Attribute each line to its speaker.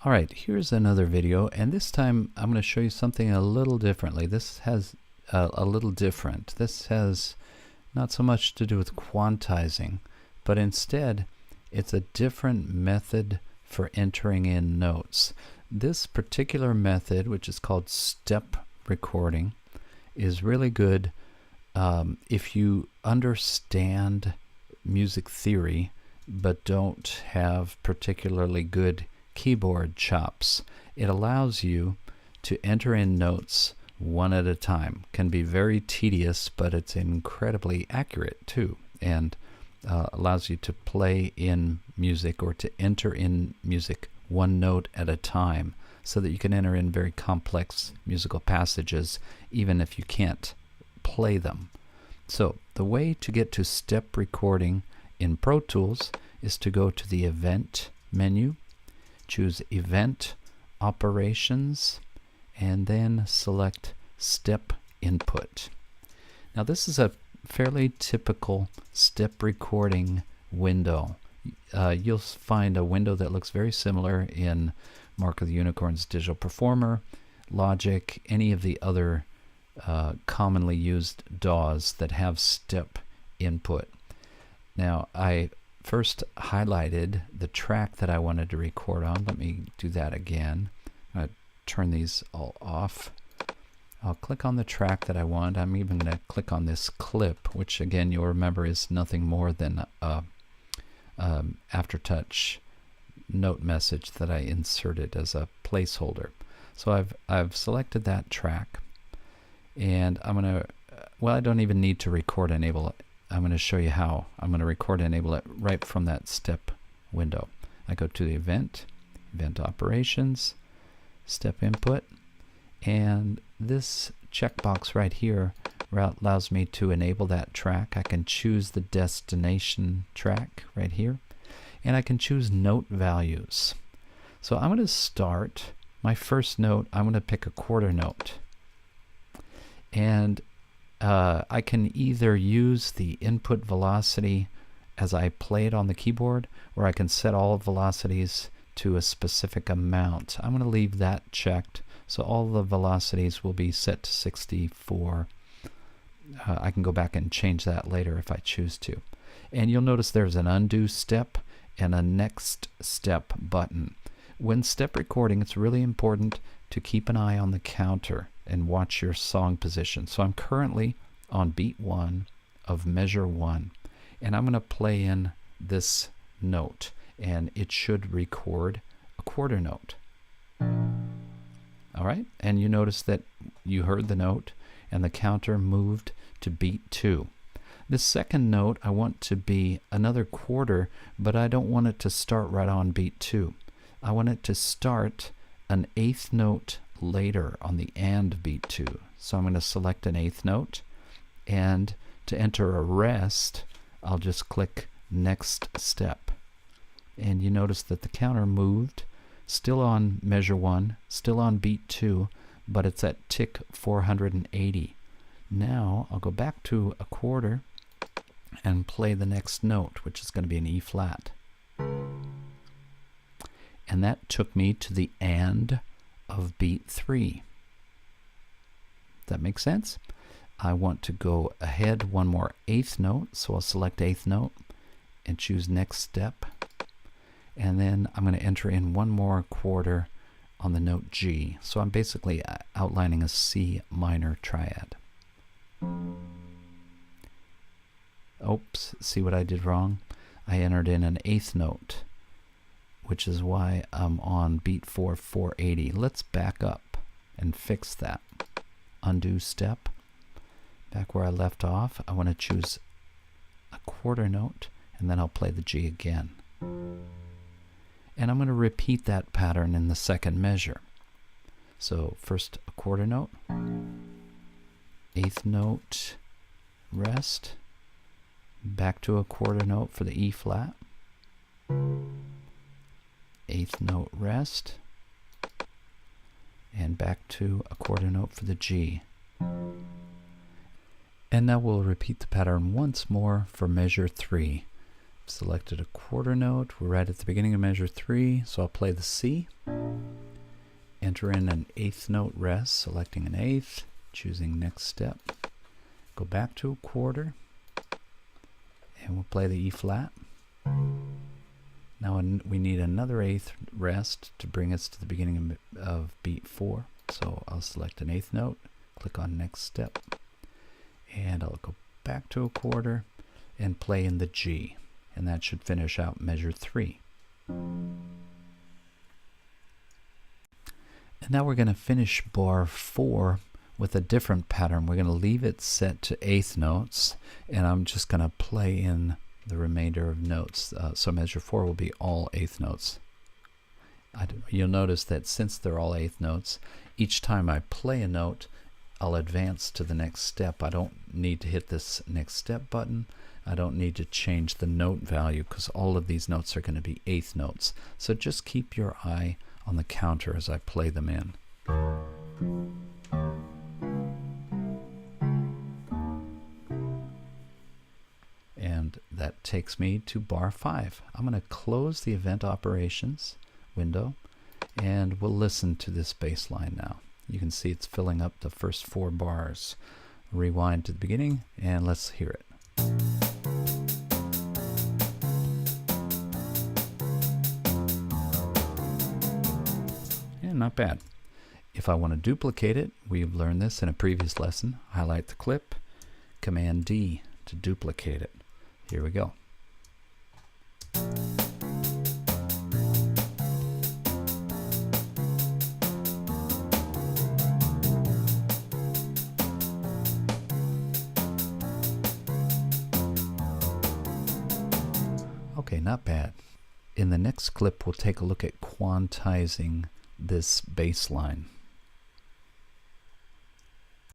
Speaker 1: Alright, here's another video, and this time I'm going to show you something a little differently. This has a little different. This has not so much to do with quantizing, but instead it's a different method for entering in notes. This particular method, which is called step recording, is really good if you understand music theory but don't have particularly good keyboard chops. It allows you to enter in notes one at a time. Can be very tedious, but it's incredibly accurate too, and allows you to play in music or to enter in music one note at a time, so that you can enter in very complex musical passages even if you can't play them. So the way to get to step recording in Pro Tools is to go to the Event menu, choose Event Operations, and then select Step Input. Now this is a fairly typical step recording window. You'll find a window that looks very similar in Mark of the Unicorn's Digital Performer, Logic, any of the other commonly used DAWs that have step input. Now I first highlighted the track that I wanted to record on. Let me do that again. I'm going to turn these all off. I'll click on the track that I want. I'm even going to click on this clip, which again you'll remember is nothing more than a aftertouch note message that I inserted as a placeholder. So I've selected that track, and I'm going to, well, I don't even need to record enable it. I'm going to show you how. I'm going to record enable it right from that step window. I go to the Event Operations, Step Input, and this checkbox right here allows me to enable that track. I can choose the destination track right here, and I can choose note values. So I'm going to start my first note. I'm going to pick a quarter note, and I can either use the input velocity as I play it on the keyboard, or I can set all velocities to a specific amount. I'm going to leave that checked, so all the velocities will be set to 64. I can go back and change that later if I choose to. And you'll notice there's an undo step and a next step button. When step recording, it's really important to keep an eye on the counter and watch your song position. So I'm currently on beat 1 of measure 1, and I'm going to play in this note, and it should record a quarter note. Alright, and you notice that you heard the note and the counter moved to beat 2. This second note I want to be another quarter, but I don't want it to start right on beat 2. I want it to start an eighth note later on the and beat 2. So I'm going to select an eighth note, and to enter a rest I'll just click next step, and you notice that the counter moved, still on measure 1, still on beat 2, but it's at tick 480. Now I'll go back to a quarter and play the next note, which is going to be an E flat. And that took me to the and of beat 3. Does that make sense? I want to go ahead one more eighth note, so I'll select eighth note and choose next step. And then I'm going to enter in one more quarter on the note G. So I'm basically outlining a C minor triad. Oops, see what I did wrong? I entered in an eighth note, which is why I'm on beat 4, 480. Let's back up and fix that. Undo step. Back where I left off, I want to choose a quarter note, and then I'll play the G again. And I'm going to repeat that pattern in the second measure. So first a quarter note, eighth note, rest, back to a quarter note for the E flat, eighth note rest, and back to a quarter note for the G. And now we'll repeat the pattern once more for measure 3. selected a quarter note. We're right at the beginning of measure 3, so I'll play the C. Enter in an eighth note rest, selecting an eighth, choosing next step. Go back to a quarter, and we'll play the E flat. Now we need another eighth rest to bring us to the beginning of beat 4. So I'll select an eighth note, click on next step, and I'll go back to a quarter and play in the G. And that should finish out measure 3. And now we're going to finish bar 4 with a different pattern. We're going to leave it set to eighth notes, and I'm just going to play in the remainder of notes. So measure 4 will be all eighth notes. You'll notice that since they're all eighth notes, each time I play a note, I'll advance to the next step. I don't need to hit this next step button. I don't need to change the note value because all of these notes are going to be eighth notes. So just keep your eye on the counter as I play them in. And that takes me to bar 5. I'm going to close the event operations window, and we'll listen to this bass line now. You can see it's filling up the first 4 bars. Rewind to the beginning, and let's hear it. And not bad. If I want to duplicate it, we've learned this in a previous lesson. Highlight the clip, Command D to duplicate it. Here we go. Okay, not bad. In the next clip, we'll take a look at quantizing this bass line.